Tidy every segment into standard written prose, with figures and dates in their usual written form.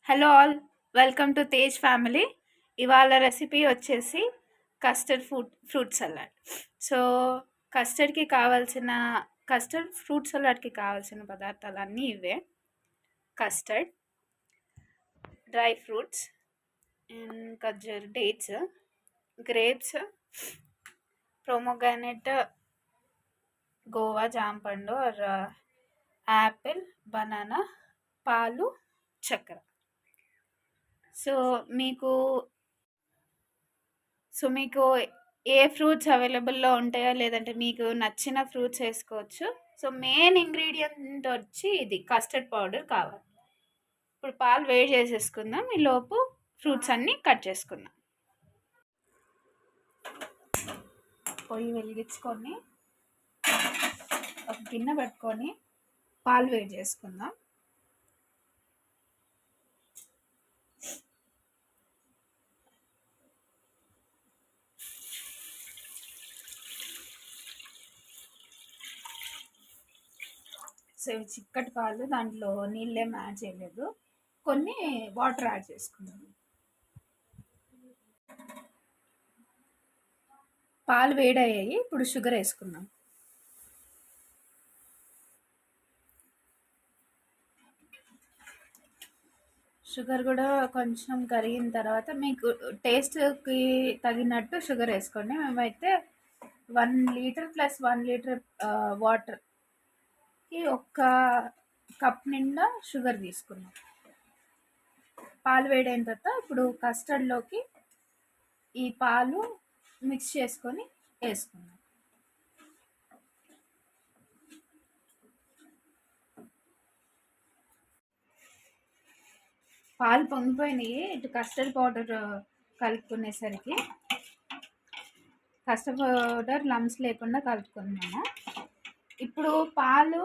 Hello all, welcome to Tej family. ఇవాళ recipe వచ్చేసి custard fruit salad. So custard fruit సలాడ్కి కావాల్సిన పదార్థాలు అన్నీ ఇవే: కస్టర్డ్, డ్రై ఫ్రూట్స్, ఖర్జూర్, డేట్స్, గ్రేప్స్, ప్రోమోగ్రానేట్, గోవా, జాంపండు ఆర్ యాపిల్, బనానా, పాలు, చక్కెర. సో మీకు మీకు ఏ ఫ్రూట్స్ అవైలబుల్లో ఉంటాయో, లేదంటే మీకు నచ్చిన ఫ్రూట్స్ వేసుకోవచ్చు. సో మెయిన్ ఇంగ్రీడియంట్ వచ్చి ఇది కస్టర్డ్ పౌడర్ కావాలి. ఇప్పుడు పాలు వేడి చేసేసుకుందాం, ఈ లోపు ఫ్రూట్స్ అన్నీ కట్ చేసుకుందాం. పొయ్యి వెలిగించుకొని ఒక గిన్నె పెట్టుకొని పాలు వేడి చేసుకుందాం. సో ఇవి చిక్కటి పాలు, దాంట్లో నీళ్ళేం యాడ్ చేయలేదు, కొన్ని వాటర్ యాడ్ చేసుకుందాం. పాలు వేడయ్యాయి, ఇప్పుడు షుగర్ వేసుకుందాం. షుగర్ కూడా కొంచెం కరిగిన తర్వాత మీకు టేస్ట్కి తగినట్టు షుగర్ వేసుకోండి. మేమైతే 1 లీటర్ ప్లస్ 1 లీటర్ వాటర్కి ఒక కప్ నిండా షుగర్ తీసుకున్నాం. పాలు వేడైన తర్వాత ఇప్పుడు కస్టర్డ్లోకి ఈ పాలు మిక్స్ చేసుకొని వేసుకున్నాం. పాలు పొంగిపోయినాయి. ఇటు కస్టర్డ్ పౌడర్ కలుపుకునేసరికి కస్టర్డ్ పౌడర్ లమ్స్ లేకుండా కలుపుకున్నాము. ఇప్పుడు పాలు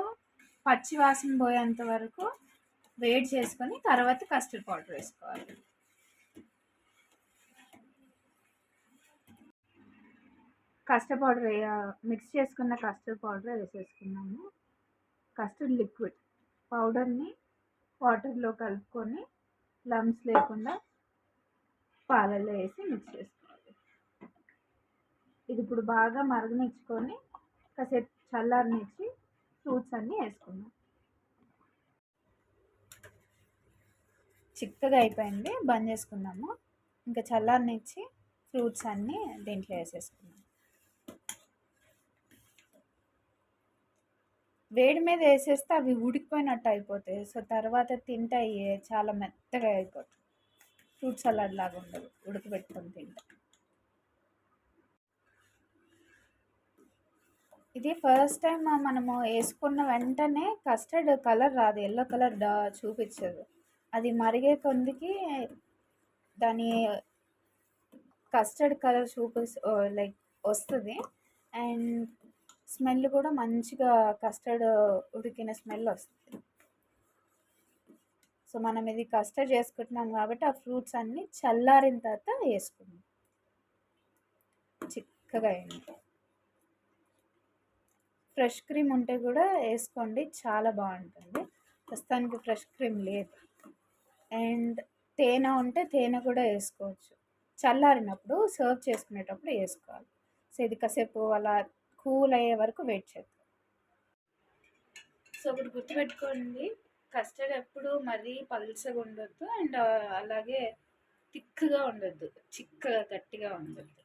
పచ్చి వాసన పోయేంత వరకు వేడి చేసుకొని తర్వాత కస్టర్డ్ పౌడర్ వేసుకోవాలి. కస్టర్డ్ పౌడర్ మిక్స్ చేసుకున్న కస్టర్డ్ పౌడర్ వేసేసుకున్నాము. కస్టర్డ్ లిక్విడ్ పౌడర్ని వాటర్లో కలుపుకొని లమ్స్ లేకుండా పాలల్లో వేసి మిక్స్ చేసుకోవాలి. ఇది ఇప్పుడు బాగా మరగనిచ్చుకొని కాసేపు చల్లారనిచ్చి ఫ్రూట్స్ అన్నీ వేసుకున్నాం. చిక్కగా అయిపోయింది, బంద్ చేసుకున్నాము. ఇంకా చల్లారనిచ్చి ఫ్రూట్స్ అన్నీ దీంట్లో వేసేసుకున్నాం. వేడి మీద వేసేస్తే అవి ఉడికిపోయినట్టు అయిపోతాయి. సో తర్వాత తింటే చాలా మెత్తగా అయిపోతుంది. ఫ్రూట్ సలాడ్ లాగా ఉండదు ఉడకబెట్టుకొని తింటే. ఇది ఫస్ట్ టైం మనము వేసుకున్న వెంటనే కస్టర్డ్ కలర్ రాదు, ఎల్లో కలర్ చూపించదు. అది మరిగే కొందికి దాని కస్టర్డ్ కలర్ లైక్ వస్తుంది. అండ్ స్మెల్ కూడా మంచిగా కస్టర్డ్ ఉడికిన స్మెల్ వస్తుంది. సో మనం ఇది కస్టర్డ్ చేసుకుంటున్నాం కాబట్టి ఆ ఫ్రూట్స్ అన్నీ చల్లారిన తర్వాత వేసుకుందాం. చిక్కగా అయింది. ఫ్రెష్ క్రీమ్ ఉంటే కూడా వేసుకోండి, చాలా బాగుంటుంది. ప్రస్తుతానికి ఫ్రెష్ క్రీమ్ లేదు. అండ్ తేనె ఉంటే తేనె కూడా వేసుకోవచ్చు. చల్లారినప్పుడు సర్వ్ చేసుకునేటప్పుడు వేసుకోవాలి. సో ఇది కాసేపు అలా కూల్ అయ్యే వరకు వెయిట్ చేద్దాం. సో ఇప్పుడు గుర్తుపెట్టుకోండి, కస్టర్డ్ ఎప్పుడు మరీ పల్చగా ఉండొద్దు అండ్ అలాగే థిక్గా ఉండొద్దు, చిక్కగా గట్టిగా ఉండొద్దు.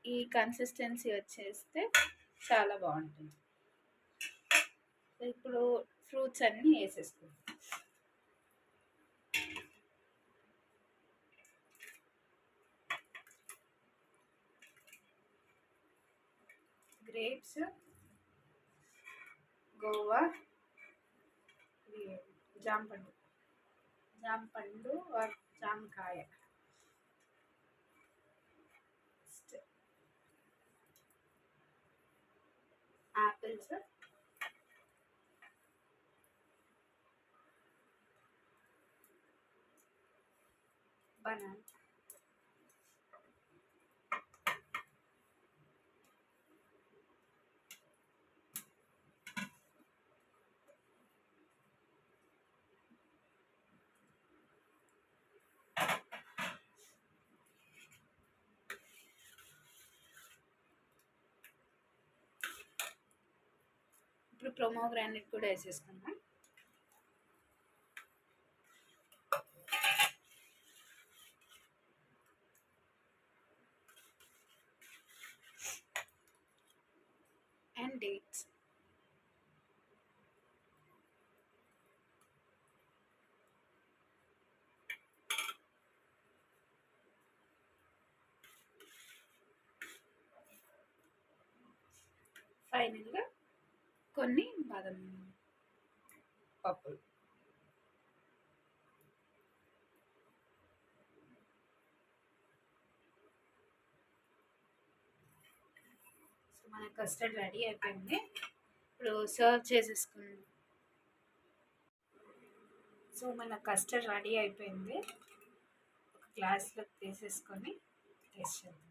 ఈ కన్సిస్టెన్సీ వచ్చేస్తే చాలా బాగుంటుంది. ఇప్పుడు ఫ్రూట్స్ అన్నీ వేసేసుకుంటాం. గ్రేప్స్, గోవా, జాంపండు ఆర్ జామకాయ, యాపిల్స్, బనానా, ప్రొమోగ్రానైట్ కూడా వేసేసుకున్నాం. And dates. ఫైనల్గా కొన్ని బాదం పప్పులు. సో మన కస్టర్డ్ రెడీ అయిపోయింది. ఇప్పుడు సర్వ్ చేసేసుకున్నాం. సో మన కస్టర్డ్ రెడీ అయిపోయింది. ఒక గ్లాస్లో తీసేసుకొని టేస్ట్ చేద్దాం.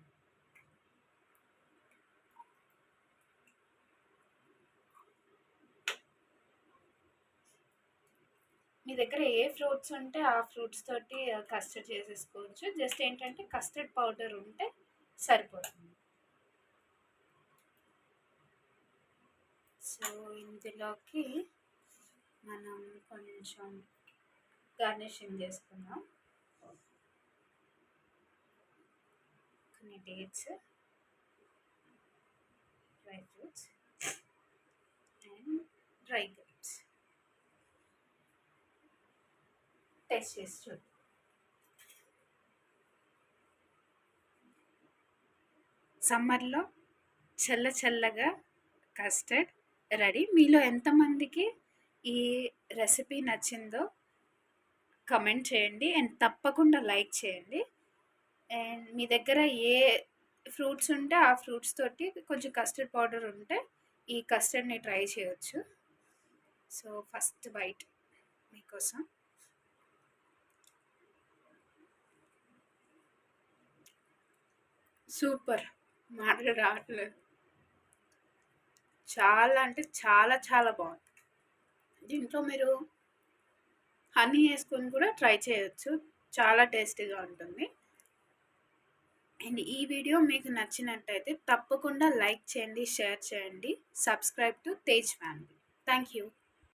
మీ దగ్గర ఏ ఫ్రూట్స్ ఉంటే ఆ ఫ్రూట్స్ తోటి కస్టర్డ్ చేసేసుకోవచ్చు. జస్ట్ ఏంటంటే కస్టర్డ్ పౌడర్ ఉంటే సరిపోతుంది. సో ఇందులోకి మనం కొంచెం గార్నిషింగ్ చేసుకుందాం. కొన్ని dates, dry fruits and dry grapes. Taste చేసి చూద్దాం. సమ్మర్లో చల్లగా కస్టర్డ్ రెడీ. మీలో ఎంతమందికి ఈ రెసిపీ నచ్చిందో కమెంట్ చేయండి అండ్ తప్పకుండా లైక్ చేయండి. అండ్ మీ దగ్గర ఏ ఫ్రూట్స్ ఉంటే ఆ ఫ్రూట్స్ తోటి కొంచెం కస్టర్డ్ పౌడర్ ఉంటే ఈ కస్టర్డ్ని ట్రై చేయొచ్చు. సో ఫస్ట్ బైట్ మీకోసం. సూపర్, మాటలు రావట్లేదు. చాలా అంటే చాలా బాగుంది. దీంట్లో మీరు హనీ వేసుకొని కూడా ట్రై చేయొచ్చు. చాలా టేస్టీగా ఉంటుంది. అండ్ ఈ వీడియో మీకు నచ్చినట్టయితే తప్పకుండా లైక్ చేయండి, షేర్ చేయండి. Subscribe to Tej family. Thank you.